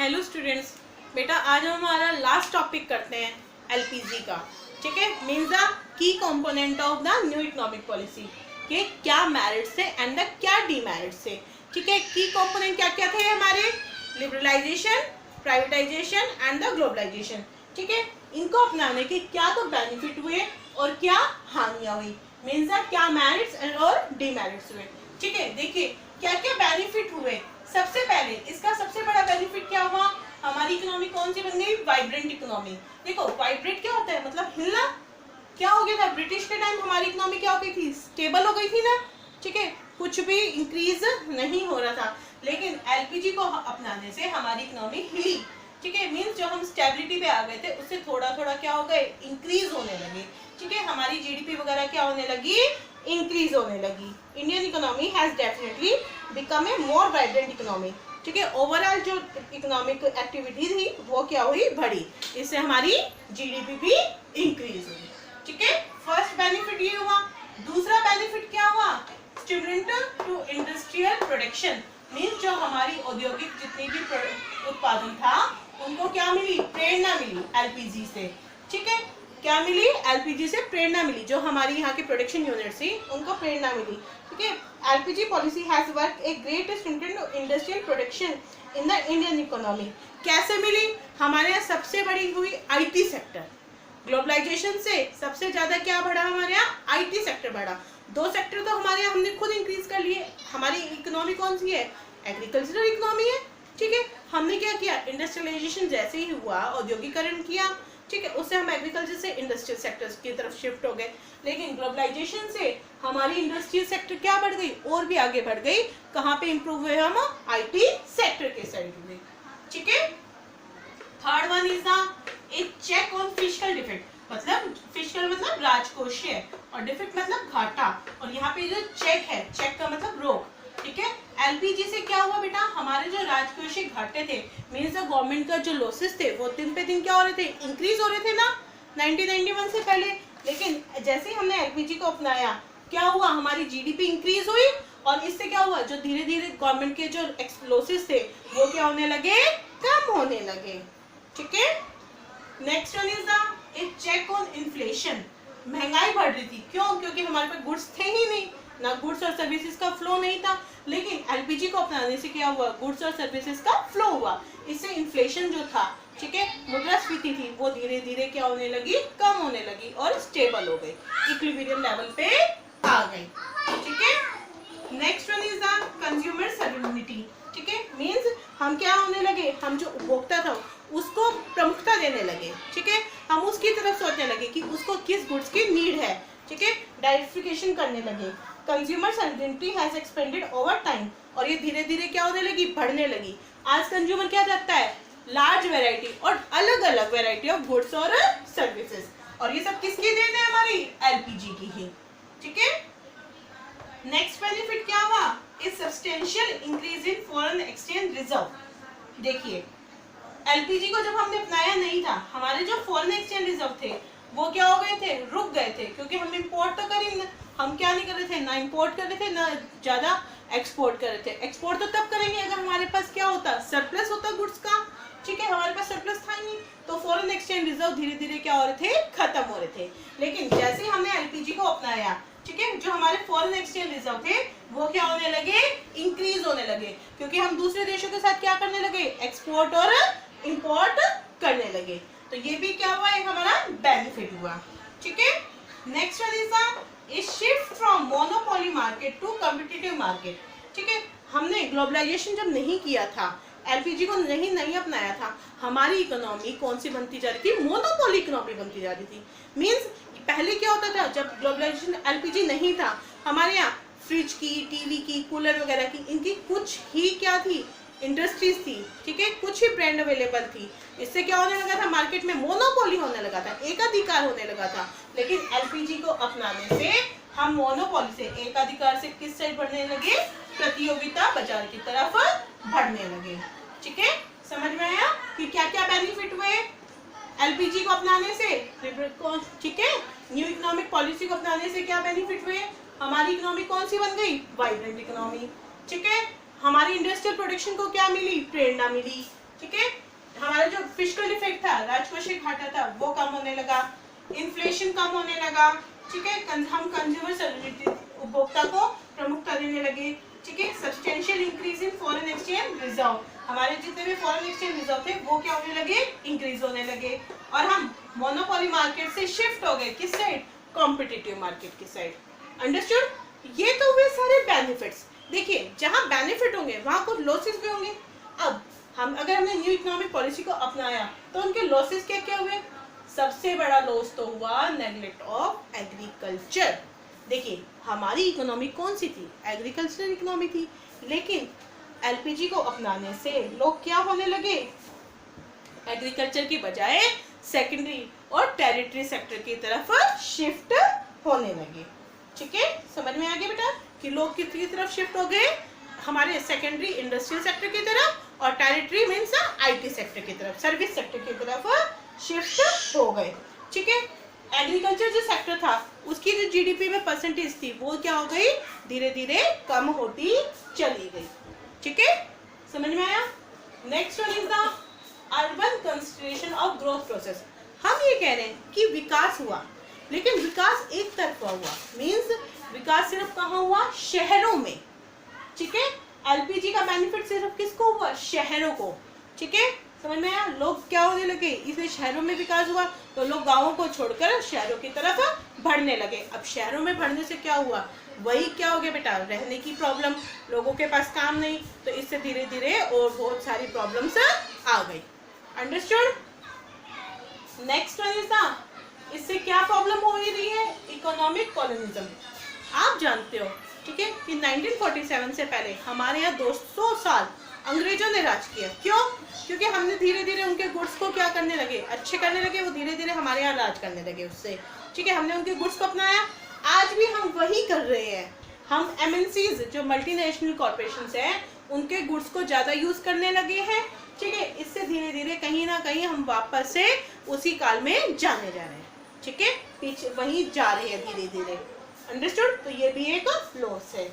Hello students, बेटा आज हम हमारा लास्ट टॉपिक करते हैं एलपीजी का। ठीक है, means the key component of the new economic policy के क्या मेरिट्स है एंड द क्या डीमेरिट्स है। ठीक है, की कंपोनेंट क्या क्या थे हमारे? Liberalisation, privatisation and the globalisation. ठीक है, इनको अपनाने के क्या तो बेनिफिट हुए और क्या हानियां हुई, मीन्स द क्या मेरिट्स और डीमेरिट्स हुए। ठीक है, देखिए क्या क्या बेनिफिट हुए। सबसे पहले इसका सबसे बड़ा बेनिफिट क्या हुआ, हमारी इकोनॉमी कौन सी बन गई? Vibrant economy. देखो वाइब्रेंट क्या होता है, मतलब हिलना। क्या हो गया था ब्रिटिश के टाइम, हमारी इकोनॉमी क्या हो गई थी? स्टेबल हो गई थी ना। ठीक है, कुछ भी इंक्रीज नहीं हो रहा था, लेकिन एलपीजी को अपनाने से हमारी इकोनॉमी हिली। ठीक है, मीन्स जो हम स्टेबिलिटी पे आ गए थे उससे थोड़ा थोड़ा क्या हो गए, इंक्रीज होने लगे। ठीक है, हमारी जीडीपी वगैरह क्या होने लगी, इंक्रीज होने लगी। Indian economy has definitely become a more vibrant economy. ठीक है, ओवरऑल जो इकोनॉमिक एक्टिविटी थी वो क्या हुई, बढ़ी। इससे हमारी जीडीपी भी इंक्रीज हुई। ठीक है, फर्स्ट बेनिफिट ये हुआ। दूसरा बेनिफिट क्या हुआ? Stimulant to industrial production, means जो हमारी औद्योगिक जितनी भी उत्पादन था उनको क्या मिली, प्रेरणा मिली एलपीजी से। ठीक है, क्या मिली? एलपीजी से प्रेरणा मिली। जो हमारी यहाँ की प्रोडक्शन यूनिट थी उनको प्रेरणा मिली। ठीक है, LPG policy has work a great stimulant industrial production in the Indian economy. कैसे मिली? हमारे यहाँ सबसे बड़ी हुई आईटी सेक्टर। ग्लोबलाइजेशन से सबसे ज्यादा क्या बढ़ा हमारे यहाँ? आईटी सेक्टर बढ़ा। दो सेक्टर तो हमारे यहाँ हमने खुद इंक्रीज कर लिए। हमारी इकोनॉमी कौन सी है? एग्रीकल्चरल इकोनॉमी है। ठीक है, हमने क्या किया, इंडस्ट्रियलाइजेशन जैसे ही हुआ, औद्योगिकरण किया। ठीक है, उससे हम एग्रीकल्चर से इंडस्ट्रियल सेक्टर्स की तरफ शिफ्ट हो गए। लेकिन ग्लोबलाइजेशन से हमारी इंडस्ट्रियल सेक्टर क्या बढ़ गई, और भी आगे बढ़ गई। कहाँ पे इंप्रूव हुए हम? आईटी सेक्टर के साइड में। ठीक है, third one is the a check on fiscal defect, मतलब फिस्कल मतलब राजकोषीय और डिफेक्ट मतलब घाटा। और यहाँ पे जो चेक है, चेक का मतलब रोक। ठीक है, एलपीजी से क्या हुआ बेटा, हमारे जो राजकोषीय घाटे थे, मीन्स गवर्नमेंट का जो लॉसेस थे वो दिन पे दिन क्या हो रहे थे, इंक्रीज हो रहे थे ना 1991 से पहले। लेकिन जैसे ही हमने एलपीजी को अपनाया क्या हुआ, हमारी जीडीपी इंक्रीज हुई और इससे क्या हुआ, जो धीरे धीरे गवर्नमेंट के जो लॉसेस थे वो क्या होने लगे, कम होने लगे। ठीक है, next one is the a check on inflation. महंगाई बढ़ रही थी, क्यों? क्योंकि हमारे पास गुड्स थे ही नहीं, ना गुड्स और सर्विसेज का फ्लो नहीं था। लेकिन एलपीजी को अपनाने से क्या हुआ, गुड्स और सर्विसेज का फ्लो हुआ। इससे इन्फ्लेशन जो था, ठीक है, मुद्रास्फीति थी, वो धीरे धीरे क्या होने लगी, कम होने लगी और स्टेबल हो गई, इक्विलिब्रियम लेवल पे आ गई। ठीक है, next one is the consumer servility. ठीक है, मीन्स हम क्या होने लगे, हम जो उपभोक्ता था उसको प्रमुखता देने लगे। ठीक है, हम उसकी तरफ सोचने लगे कि उसको किस गुड्स की नीड है। ठीक है, डाइवर्सिफिकेशन करने लगे। Consumer servility has expanded over time, और ये धीरे धीरे क्या होने लगी, बढ़ने लगी। आज कंज्यूमर क्या चाहता है, लार्ज वैरायटी और अलग अलग वैरायटी ऑफ गुड्स और सर्विसेज। और ये सब किसकी देन है, हमारी एलपीजी की ही। ठीक है, नेक्स्ट बेनिफिट क्या हुआ, is substantial increase in foreign exchange reserve. देखिए एलपीजी को जब हमने अपनाया नहीं था, हमारे जो फॉरेन एक्सचेंज रिजर्व थे वो क्या हो गए थे, रुक गए थे। क्योंकि हम इंपोर्ट तो कर ही, हम क्या नहीं कर रहे थे, ना इंपोर्ट कर रहे थे ना ज्यादा एक्सपोर्ट कर रहे थे। एक्सपोर्ट तो तब करेंगे अगर हमारे पास क्या होता, सरप्लस होता गुड्स का। ठीक है, हमारे पास सरप्लस था ही नहीं, तो फॉरेन एक्सचेंज रिजर्व धीरे धीरे क्या हो रहे थे, खत्म हो रहे थे। लेकिन जैसे ही हमने एलपीजी को अपनाया, ठीक है, जो हमारे फॉरेन एक्सचेंज रिजर्व थे वो क्या होने लगे, इंक्रीज होने लगे। क्योंकि हम दूसरे देशों के साथ क्या करने लगे, एक्सपोर्ट और इंपोर्ट करने लगे। तो ये भी क्या हुआ, एक हमारा बेनिफिट हुआ। ठीक है, next one is shift from monopoly market to competitive market. ठीक है, हमने ग्लोबलाइजेशन जब नहीं किया था, एलपीजी को नहीं अपनाया था, हमारी इकोनॉमी कौन सी बनती जा रही थी, मोनोपोली इकोनॉमी बनती जा रही थी। मींस पहले क्या होता था, जब ग्लोबलाइजेशन एलपीजी नहीं था, हमारे यहाँ फ्रिज की, टीवी की, कूलर वगैरह की, इनकी कुछ ही क्या थी, इंडस्ट्रीज थी। ठीक है, कुछ ही ब्रांड अवेलेबल थी। इससे क्या होने लगा था, मार्केट में मोनोपोली होने लगा था, एकाधिकार होने लगा था। लेकिन एलपीजी को अपनाने से हम मोनोपोली से एकाधिकार से किस साइड बढ़ने लगे, प्रतियोगिता बाजार की तरफ बढ़ने लगे। ठीक है, समझ में आया कि क्या क्या बेनिफिट हुए एलपीजी को अपनाने से। ठीक है, न्यू इकोनॉमिक पॉलिसी को अपनाने से क्या बेनिफिट हुए, हमारी इकोनॉमी कौन सी बन गई, वाइब्रेंट इकोनॉमी। ठीक है, हमारी इंडस्ट्रियल प्रोडक्शन को क्या मिली, प्रेरणा मिली। ठीक है, हमारा जो फिस्कल इफेक्ट था, राजकोषीय घाटा था, वो कम होने लगा, इन्फ्लेशन कम होने लगा, ठीक है, हम कंज्यूमर सर्विस उपभोक्ता को प्रमुखता देने लगे, ठीक है, substantial increase in foreign exchange reserve, हमारे जितने भी फॉरेन एक्सचेंज रिजर्व थे वो क्या होने लगे, इंक्रीज होने लगे, और हम मोनोपोली मार्केट से शिफ्ट हो गए किस साइड, कॉम्पिटिटिव मार्केट की साइड। अंडरस्टूड? ये तो हुए सारे बेनिफिट्स। देखिए, जहां बेनिफिट होंगे वहां कुछ लॉसेस भी होंगे। अब अगर हमने न्यू इकोनॉमिक पॉलिसी को अपनाया तो उनके लॉसेस क्या क्या हुए? सबसे बड़ा लॉस तो हुआ नेग्लेक्ट ऑफ एग्रीकल्चर। देखिए, हमारी इकोनॉमी कौन सी थी? एग्रीकल्चरल इकोनॉमी थी, लेकिन एलपीजी को अपनाने से लोग क्या होने लगे, एग्रीकल्चर की बजाय सेकेंडरी और टेरिटरी सेक्टर की तरफ शिफ्ट होने लगे। ठीक है, समझ में आ गया बेटा कि लोग किसकी तरफ शिफ्ट हो गए, हमारे सेकेंडरी इंडस्ट्रियल सेक्टर की तरफ, और टेरिटरी मीन्स आईटी सेक्टर की तरफ, सर्विस सेक्टर की तरफ शिफ्ट हो गए। ठीक है, एग्रीकल्चर जो सेक्टर था उसकी जो जीडीपी में परसेंटेज थी वो क्या हो गई, धीरे धीरे कम होती चली गई। ठीक है, समझ में आया? Next one is the urban construction of growth process. हम ये कह रहे हैं कि विकास हुआ, लेकिन विकास एक तरफा हुआ, मीन्स विकास सिर्फ कहाँ हुआ, शहरों में। ठीक है, एलपीजी का बेनिफिट सिर्फ किसको हुआ, शहरों को। ठीक है, समझ में आया? लोग क्या होने लगे, इसलिए शहरों में विकास हुआ तो लोग गांवों को छोड़कर शहरों की तरफ बढ़ने लगे। अब शहरों में बढ़ने से क्या हुआ, वही क्या हो गया बेटा, रहने की प्रॉब्लम, लोगों के पास काम नहीं, तो इससे धीरे धीरे और बहुत सारी प्रॉब्लम्स आ गई। Understood? Next one is the, इससे क्या प्रॉब्लम हो रही है, इकोनॉमिक कॉलोनिज्म। आप जानते हो, ठीक है, कि 1947 से पहले हमारे यहाँ 200 साल अंग्रेजों ने राज किया। क्यों? क्योंकि हमने धीरे धीरे उनके गुड्स को क्या करने लगे, अच्छे करने लगे, वो धीरे धीरे हमारे यहाँ राज करने लगे उससे। ठीक है, हमने उनके गुड्स को अपनाया, आज भी हम वही कर रहे हैं। हम एमएनसीज जो मल्टीनेशनल कॉर्पोरेशंस हैं उनके गुड्स को ज़्यादा यूज़ करने लगे हैं। ठीक है, इससे धीरे धीरे कहीं ना कहीं हम वापस से उसी काल में जाने जा रहे हैं। ठीक है, पीछे वहीं जा रहे हैं धीरे धीरे। अंडरस्टूड? तो ये भी एक लॉस है।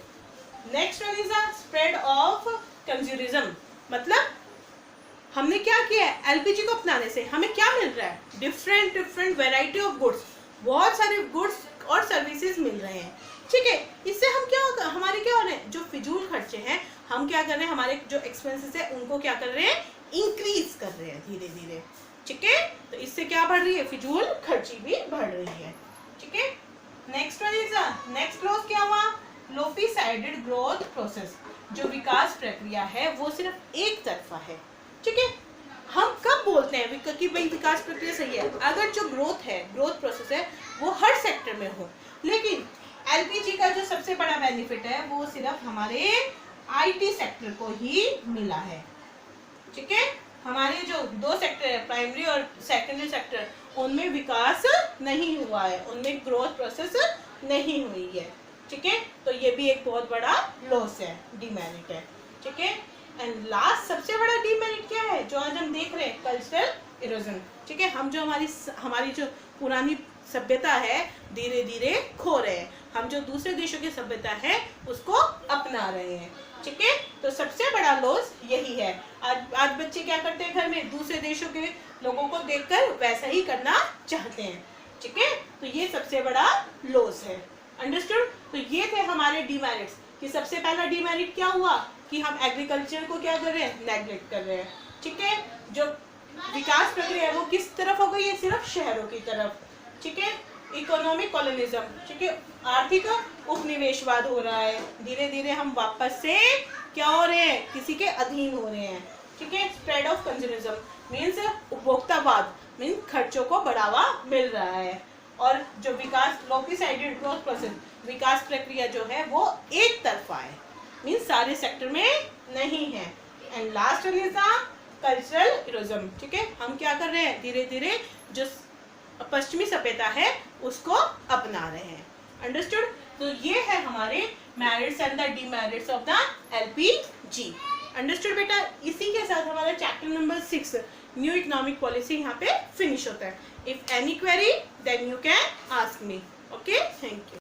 Next one is the spread of consumerism. मतलब हमने क्या किया है, एलपीजी को अपनाने से हमें क्या मिल रहा है, डिफरेंट वैरायटी ऑफ गुड्स, बहुत सारे गुड्स और सर्विसेज मिल रहे हैं। ठीक है, इससे हम क्या होगा, हमारे क्या हो रहे हैं, जो फिजूल खर्चे हैं हम क्या कर रहे हैं, हमारे जो एक्सपेंसेस है उनको क्या कर रहे हैं, इंक्रीज कर रहे हैं धीरे धीरे। ठीक है, तो इससे क्या बढ़ रही है, फिजूल खर्ची भी बढ़ रही है। ठीक है, next one is next loss क्या हुआ, लोपीसाइडेड ग्रोथ प्रोसेस। जो विकास प्रक्रिया है वो सिर्फ एक तरफा है। ठीक है, हम कब बोलते हैं कि भाई विकास प्रक्रिया सही है, अगर जो ग्रोथ है, ग्रोथ प्रोसेस है, वो हर सेक्टर में हो। लेकिन एलपीजी का जो सबसे बड़ा बेनिफिट है वो सिर्फ हमारे आईटी सेक्टर को ही मिला है। ठीक है, हमारे जो दो सेक्टर है, प्राइमरी और सेकेंडरी सेक्टर, उनमें विकास नहीं हुआ है, उनमें ग्रोथ प्रोसेस नहीं हुई है। ठीक है, तो ये भी एक बहुत बड़ा लॉस है, डीमेरिट है। ठीक है, एंड लास्ट सबसे बड़ा डीमेरिट क्या है, जो आज हम देख रहे हैं, कल्चरल इरोजन। ठीक है, हम जो हमारी जो पुरानी सभ्यता है धीरे धीरे खो रहे हैं, हम जो दूसरे देशों की सभ्यता है उसको अपना रहे हैं। ठीक है, तो सबसे बड़ा लॉस यही है। आज बच्चे क्या करते हैं, घर में दूसरे देशों के लोगों को देखकर वैसा ही करना चाहते हैं। ठीक है, तो ये सबसे बड़ा लॉस है। अंडरस्टूड? तो ये थे हमारे डीमेरिट्स, कि सबसे पहला डीमेरिट क्या हुआ कि हम एग्रीकल्चर को क्या कर रहे हैं, नेग्लेक्ट कर रहे हैं। ठीक है, जो विकास प्रक्रिया है वो किस तरफ हो गई है, सिर्फ शहरों की तरफ। ठीक है, इकोनॉमिक कॉलोनिज्म, ठीक है, आर्थिक उपनिवेशवाद हो रहा है, धीरे धीरे हम वापस से क्या हो रहे हैं, किसी के अधीन हो रहे हैं। ठीक है, स्प्रेड ऑफ कंज्यूमरिज्म मीन्स उपभोक्तावाद, मीन्स खर्चों को बढ़ावा मिल रहा है। और जो विकास, लोपीसाइडेड ग्रोथ प्रोसेस, विकास प्रक्रिया जो है वो एक तरफा है, मीन्स सारे सेक्टर में नहीं है। And last one is cultural erosion. ठीक है, हम क्या कर रहे हैं, धीरे धीरे जो पश्चिमी सभ्यता है उसको अपना रहे हैं। अंडरस्टूड? तो ये है हमारे merits and the demerits of the LPG. Understood बेटा? इसी के साथ हमारा chapter number 6 new economic policy यहाँ पे फिनिश होता है। If any query then you can ask me. Okay, thank you.